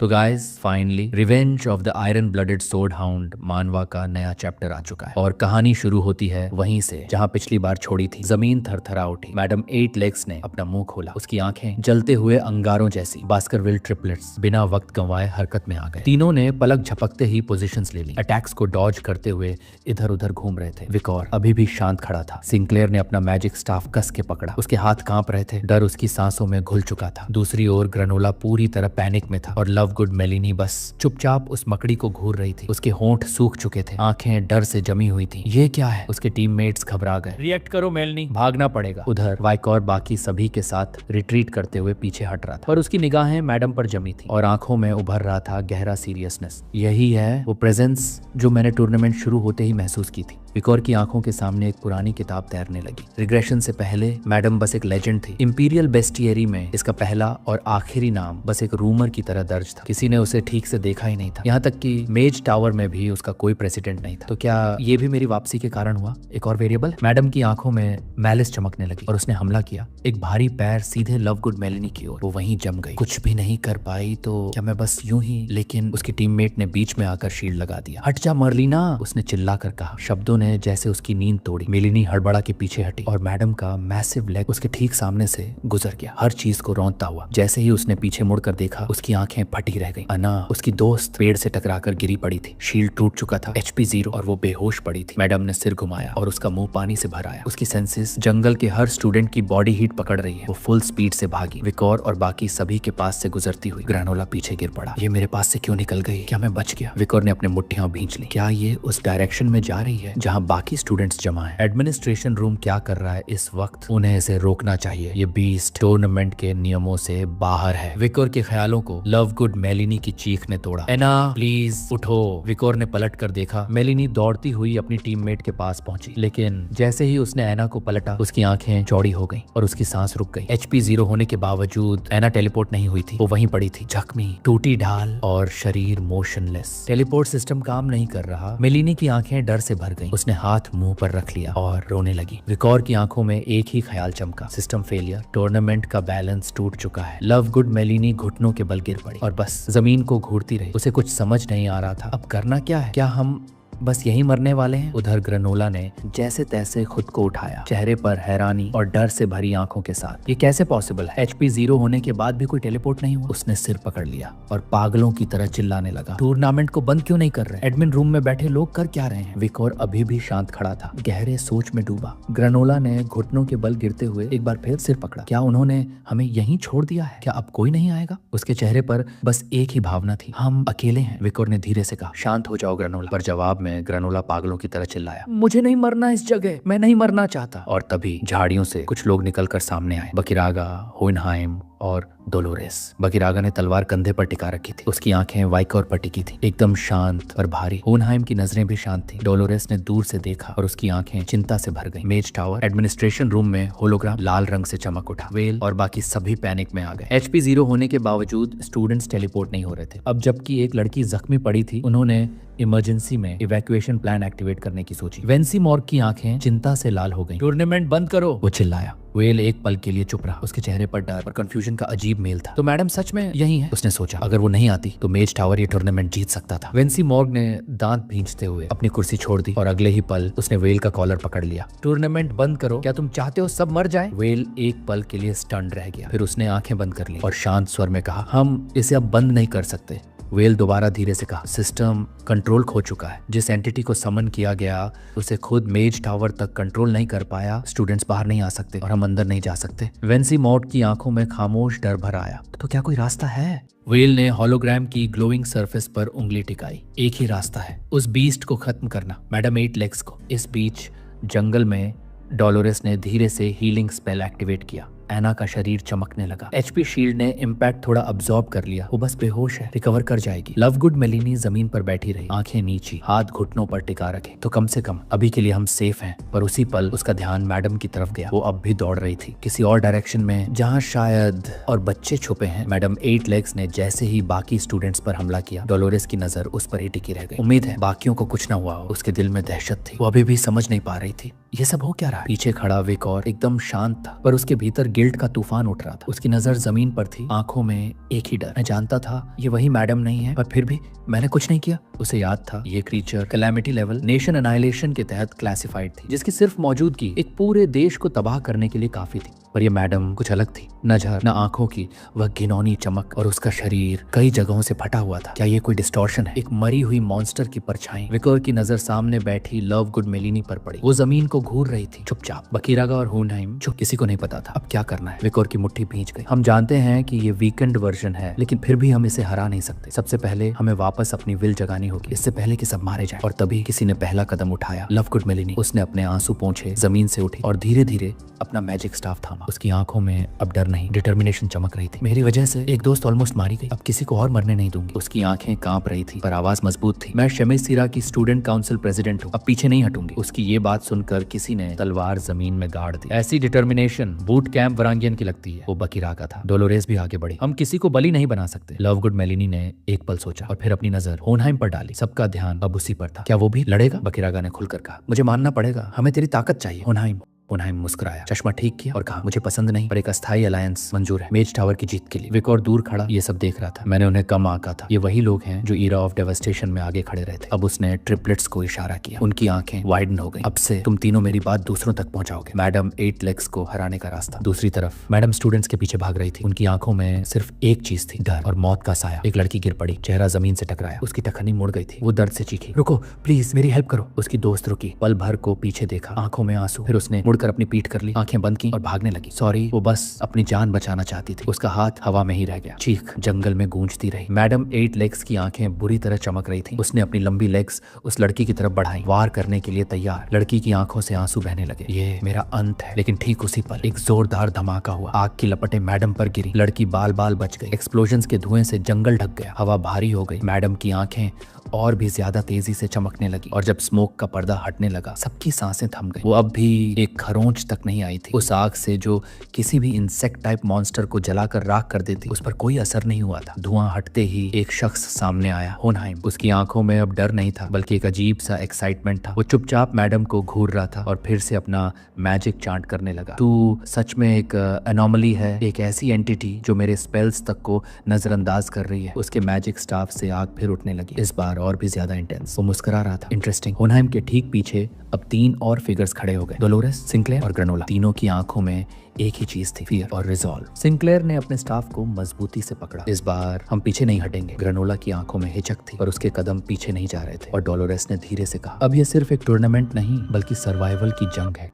तो guys finally revenge of the iron blooded sword hound मानवा का नया चैप्टर आ चुका है और कहानी शुरू होती है वहीं से जहां पिछली बार छोड़ी थी। जमीन थरथरा उठी। मैडम 8 लेग्स ने अपना मुंह खोला। उसकी आंखें जलते हुए अंगारों जैसी। बास्करविल ट्रिपलेट्स बिना वक्त गंवाए हरकत में आ गए। तीनों ने पलक झपकते ही पोजीशंस ले ली। अटैक्स को डॉज करते हुए इधर उधर घूम रहे थे। विकोर अभी भी शांत खड़ा था। सिंक्लेयर ने अपना मैजिक स्टाफ कस के पकड़ा। उसके हाथ कांप रहे थे। डर उसकी सांसों में घुल चुका था। दूसरी ओर ग्रेनोला पूरी तरह पैनिक में था और लव गुड मेलिनी बस चुपचाप उस मकड़ी को घूर रही थी। उसके होंठ सूख चुके थे। आंखें डर से जमी हुई थी। ये क्या है? उसके टीममेट्स घबरा गए। रिएक्ट करो मेलिनी, भागना पड़ेगा। उधर वाइकोर बाकी सभी के साथ रिट्रीट करते हुए पीछे हट रहा था पर उसकी निगाहें मैडम पर जमी थी और आंखों में उभर रहा था गहरा सीरियसनेस। यही है वो प्रेजेंस जो मैंने टूर्नामेंट शुरू होते ही महसूस की थी। विकोर की आंखों के सामने एक पुरानी किताब तैरने लगी। रिग्रेशन से पहले मैडम बस एक लेजेंड थी। इंपीरियल बेस्टियरी में इसका पहला और आखिरी नाम बस एक रूमर की तरह दर्ज था। किसी ने उसे ठीक से देखा ही नहीं था। यहाँ तक कि मेज टावर में भी उसका कोई प्रेसिडेंट नहीं था। तो क्या ये भी मेरी वापसी के कारण हुआ? एक और वेरिएबल? मैडम की आंखों में मैलिस चमकने लगी और उसने हमला किया। एक भारी पैर सीधे लव गुड मेलिनी की ओर। वो वहीं जम गई। कुछ भी नहीं कर पाई तो क्या मैं बस यूं ही? लेकिन उसकी टीममेट ने बीच में आकर शील्ड लगा दिया। हट जा मर्लिना, उसने चिल्लाकर कहा। शब्दों ने जैसे उसकी नींद तोड़ी। मेलिनी हड़बड़ा के पीछे हटी और मैडम का मैसिव लेग उसके ठीक सामने से गुजर गया, हर चीज को रौंदता हुआ। जैसे ही उसने पीछे मुड़कर देखा उसकी आंखें फटी रह गईं। अना उसकी दोस्त पेड़ से टकराकर गिरी पड़ी थी। शील्ड टूट चुका था। HP 0 और वो बेहोश पड़ी थी। मैडम ने सिर घुमाया और उसका मुंह पानी से भर आया। उसकी सेंसेस जंगल के हर स्टूडेंट की बॉडी हीट पकड़ रही है। वो फुल स्पीड से भागी। विकोर और बाकी सभी के पास से गुजरती हुई ग्रेनोला पीछे गिर पड़ा। ये मेरे पास से क्यों निकल गई? क्या मैं बच गया? विकोर ने अपने मुट्ठियां भींच ली। क्या ये उस डायरेक्शन में जा रही है जहां बाकी स्टूडेंट्स जमा है? एडमिनिस्ट्रेशन रूम क्या कर रहा है इस वक्त? उन्हें इसे रोकना चाहिए। ये बीस्ट टूर्नामेंट के नियमों से बाहर है। विकोर के ख्यालों को लव गुड मेलिनी की चीख ने तोड़ा। एना प्लीज उठो। विकोर ने पलट कर देखा। मेलिनी दौड़ती हुई अपनी टीममेट के पास पहुंची, लेकिन जैसे ही उसने एना को पलटा उसकी आंखें चौड़ी हो गईं और उसकी सांस रुक गई। HP 0 होने के बावजूद एना टेलीपोर्ट नहीं हुई थी। वो वहीं पड़ी थी, जख्मी, टूटी ढाल और शरीर मोशनलेस। टेलीपोर्ट सिस्टम काम नहीं कर रहा। मेलिनी की आंखें डर से भर गईं। उसने हाथ मुंह पर रख लिया और रोने लगी। विकोर की आंखों में एक ही ख्याल चमका, सिस्टम फेलियर। टूर्नामेंट का बैलेंस टूट चुका है। लव गुड मेलिनी घुटनों के बल गिर पड़ी और बस जमीन को घूरती रही। उसे कुछ समझ नहीं आ रहा था अब करना क्या है। क्या हम बस यही मरने वाले हैं? उधर ग्रेनोला ने जैसे तैसे खुद को उठाया, चेहरे पर हैरानी और डर से भरी आंखों के साथ। ये कैसे पॉसिबल है? HP 0 होने के बाद भी कोई टेलीपोर्ट नहीं हुआ? उसने सिर पकड़ लिया और पागलों की तरह चिल्लाने लगा। टूर्नामेंट को बंद क्यों नहीं कर रहे? एडमिन रूम में बैठे लोग कर क्या रहे हैं? विकोर अभी भी शांत खड़ा था, गहरे सोच में डूबा। ग्रेनोला ने घुटनों के बल गिरते हुए एक बार फिर सिर पकड़ा। क्या उन्होंने हमें यहीं छोड़ दिया है? क्या अब कोई नहीं आएगा? उसके चेहरे पर बस एक ही भावना थी, हम अकेले हैं। विकोर ने धीरे से कहा, शांत हो जाओ ग्रेनोला। पर जवाब में ग्रेनोला पागलों की तरह चिल्लाया, मुझे नहीं मरना इस जगह, मैं नहीं मरना चाहता। और तभी झाड़ियों से कुछ लोग निकलकर सामने आए। बकिरागा, होइनहाइम और डोलोरेस। बकिरागा ने तलवार कंधे पर टिका रखी थी। उसकी आंखें वाइकोर पर टिकी थी, एकदम शांत और भारी। होइनहाइम की नजरें भी शांत थी। डोलोरेस ने दूर से देखा और उसकी आंखें चिंता से भर गईं। मेज टावर एडमिनिस्ट्रेशन रूम में होलोग्राम लाल रंग से चमक उठा। वेल और बाकी सभी पैनिक में आ गए। HP 0 होने के बावजूद स्टूडेंट्स टेलीपोर्ट नहीं हो रहे थे। अब जबकि एक लड़की जख्मी पड़ी थी, उन्होंने इमरजेंसी में इवैक्यूएशन प्लान एक्टिवेट करने की सोची। वेंसी मॉर्ग की आंखें चिंता से लाल हो गईं। टूर्नामेंट बंद करो, वो चिल्लाया। वेल एक पल के लिए चुप रहा। उसके चेहरे पर डर और कंफ्यूजन का अजीब मेल था। तो मैडम सच में यही है? उसने सोचा। अगर वो नहीं आती तो मेज टावर ये टूर्नामेंट जीत सकता था। वेंसी मॉर्ग ने दांत भींचते हुए अपनी कुर्सी छोड़ दी और अगले ही पल उसने वेल का कॉलर पकड़ लिया। टूर्नामेंट बंद करो, क्या तुम चाहते हो सब मर जाए? वेल एक पल के लिए स्टन्ड रह गया, फिर उसने आंखें बंद कर ली और शांत स्वर में कहा, हम इसे अब बंद नहीं कर सकते। वेल दोबारा धीरे से कहा, सिस्टम कंट्रोल खो चुका है। जिस एंटिटी को समन किया गया उसे खुद मेज टावर तक कंट्रोल नहीं कर पाया। स्टूडेंट्स बाहर नहीं आ सकते और हम अंदर नहीं जा सकते। वेंसी मॉर्ग की आंखों में खामोश डर भर आया। तो क्या कोई रास्ता है? वेल ने होलोग्राम की ग्लोइंग सरफेस पर उंगली टिकाई। एक ही रास्ता है, उस बीस्ट को खत्म करना, मैडम 8 लेग्स को। इस बीच जंगल में डोलोरेस ने धीरे से हीलिंग स्पेल एक्टिवेट किया। एना का शरीर चमकने लगा। HP शील्ड ने इम्पैक्ट थोड़ा अब्सॉर्ब कर लिया। वो बस बेहोश है, रिकवर कर जाएगी। लव गुड मेलिनी जमीन पर बैठी रही, आंखें नीची, हाथ घुटनों पर टिका रखे। तो कम से कम अभी के लिए हम सेफ हैं। पर उसी पल उसका ध्यान मैडम की तरफ गया। वो अब भी दौड़ रही थी, किसी और डायरेक्शन में जहाँ शायद और बच्चे छुपे हैं। मैडम 8 लेग्स ने जैसे ही बाकी स्टूडेंट्स पर हमला किया, डोलोरेस की नजर उस पर ही टिकी रह गई। उम्मीद है बाकियों को कुछ न हुआ हो। उसके दिल में दहशत थी, वो अभी भी समझ नहीं पा रही थी ये सब हो क्या रहा है। पीछे खड़ा विकोर एकदम शांत था, पर उसके भीतर गिल्ट का तूफान उठ रहा था। उसकी नजर जमीन पर थी, आंखों में एक ही डर। मैं जानता था ये वही मैडम नहीं है, पर फिर भी मैंने कुछ नहीं किया। उसे याद था ये creature calamity level nation annihilation के तहत क्लासिफाइड थी, जिसकी सिर्फ मौजूदगी एक पूरे देश को तबाह करने के लिए काफी थी। पर ये मैडम कुछ अलग थी, न झर न आंखों की वह घिनौनी चमक, और उसका शरीर कई जगहों से फटा हुआ था। क्या ये कोई डिस्टॉर्शन है? एक मरी हुई मॉन्स्टर की परछाई विकोर की नजर सामने बैठी लवगुड मेलिनी पर पड़ी। वो जमीन को घूर रही थी चुपचाप। बकीरागा और होनहाइम जो किसी को नहीं पता था अब क्या करना है। विकोर की मुट्ठी भींच गई। हम जानते हैं कि ये वीकेंड वर्जन है, लेकिन फिर भी हम इसे हरा नहीं सकते। सबसे पहले हमें वापस अपनी विल जगानी होगी, इससे पहले कि सब मारे जाए। और तभी किसी ने पहला कदम उठाया, लवगुड मेलिनी। उसने अपने आंसू पोंछे, जमीन से उठी और धीरे धीरे अपना मैजिक स्टाफ थामा। उसकी आंखों में अब डर नहीं, डिटर्मिनेशन चमक रही थी। मेरी वजह से एक दोस्त ऑलमोस्ट मारी गई, अब किसी को और मरने नहीं दूंगी। उसकी आंखें कांप रही थी, पर आवाज मजबूत थी। मैं शेमिसिरा की स्टूडेंट काउंसिल प्रेसिडेंट हूँ, अब पीछे नहीं हटूंगी। उसकी ये बात सुनकर किसी ने तलवार जमीन में गाड़ दी। ऐसी डिटर्मिनेशन बूट कैंप वरांगियन की लगती है। वो बकीरागा था। डोलोरेस भी आगे बढ़ी। हम किसी को बलि नहीं बना सकते। लवगुड मेलिनी ने एक पल सोचा और फिर अपनी नजर होनहाइम पर डाली। सबका ध्यान अब उसी पर था। क्या वो भी लड़ेगा? बकीरागा ने खुलकर कहा। मुझे मानना पड़ेगा, हमें तेरी ताकत चाहिए। होनहाइम मुस्कुराया, चश्मा ठीक किया और कहा, मुझे पसंद नहीं, पर एक अस्थायी अलायंस मंजूर है मेज टावर की जीत के लिए। विकोर दूर खड़ा ये सब देख रहा था। मैंने उन्हें कम आंका था। ये वही लोग हैं जो ईरा ऑफ डेवास्टेशन में आगे खड़े रहे थे। अब उसने ट्रिपलेट्स को इशारा किया। उनकी आंखें वाइडन हो गई। अब से तुम तीनों मेरी बात दूसरों तक पहुंचाओगे। मैडम 8 लेग्स को हराने का रास्ता। दूसरी तरफ मैडम स्टूडेंट्स के पीछे भाग रही थी। उनकी आंखों में सिर्फ एक चीज थी, डर और मौत का साया। एक लड़की गिर पड़ी, चेहरा जमीन से टकराया, उसकी टखनी मुड़ गई थी। वो दर्द से चीखी, रुको प्लीज, मेरी हेल्प करो। उसकी दोस्त रुकी, पल भर को पीछे देखा, आंखों में आंसू। फिर उसने मुड़कर अपनी पीठ कर ली, आंखें बंद की और भागने लगी। सॉरी, वो बस अपनी जान बचाना चाहती थी। उसका हाथ हवा में ही रह गया। चीख जंगल में गूंजती रही। मैडम 8 लेग्स की आंखें बुरी तरह चमक रही थी। उसने अपनी लंबी लेग्स उस लड़की की तरफ बढ़ाई, वार करने के लिए तैयार। लड़की की आंखों से आंसू बहने लगे। ये मेरा अंत है। लेकिन ठीक उसी पल एक जोरदार धमाका हुआ। आग की लपटें मैडम पर गिरी। लड़की बाल बाल बच गई। एक्सप्लोजन्स के धुएं से जंगल ढक गया। हवा भारी हो गई। मैडम की आंखें और भी ज्यादा तेजी से चमकने लगी, और जब स्मोक का पर्दा हटने लगा सबकी सांसें थम गई। वो अब भी एक खरोंच तक नहीं आई थी। उस आग से जो किसी भी इंसेक्ट टाइप मॉन्स्टर को जलाकर राख कर देती, उस पर कोई असर नहीं हुआ था। धुआं हटते ही एक शख्स सामने आया, होनहाइम। उसकी आंखों में अब डर नहीं था, बल्कि एक अजीब सा एक्साइटमेंट था। वो चुपचाप मैडम को घूर रहा था और फिर से अपना मैजिक चांट करने लगा। तू सच में एक एनोमली है, एक ऐसी एंटिटी जो मेरे स्पेल्स तक को नजरअंदाज कर रही है। उसके मैजिक स्टाफ से आग फिर उठने लगी, इस बार और भी ज्यादा इंटेंस। वो मुस्कुरा रहा था। इंटरेस्टिंग। होनहाइम के ठीक पीछे अब 3 और फिगर्स खड़े हो गए, डोलोरेस, सिंक्लेयर और ग्रेनोला। तीनों की आंखों में एक ही चीज थी, फियर और रिजॉल्व। सिंक्लेयर ने अपने स्टाफ को मजबूती से पकड़ा। इस बार हम पीछे नहीं हटेंगे। ग्रेनोला की आंखों में हिचक थी और उसके कदम पीछे नहीं जा रहे थे। और डोलोरेस ने धीरे से कहा, अब ये सिर्फ एक टूर्नामेंट नहीं, बल्कि सर्वाइवल की जंग है।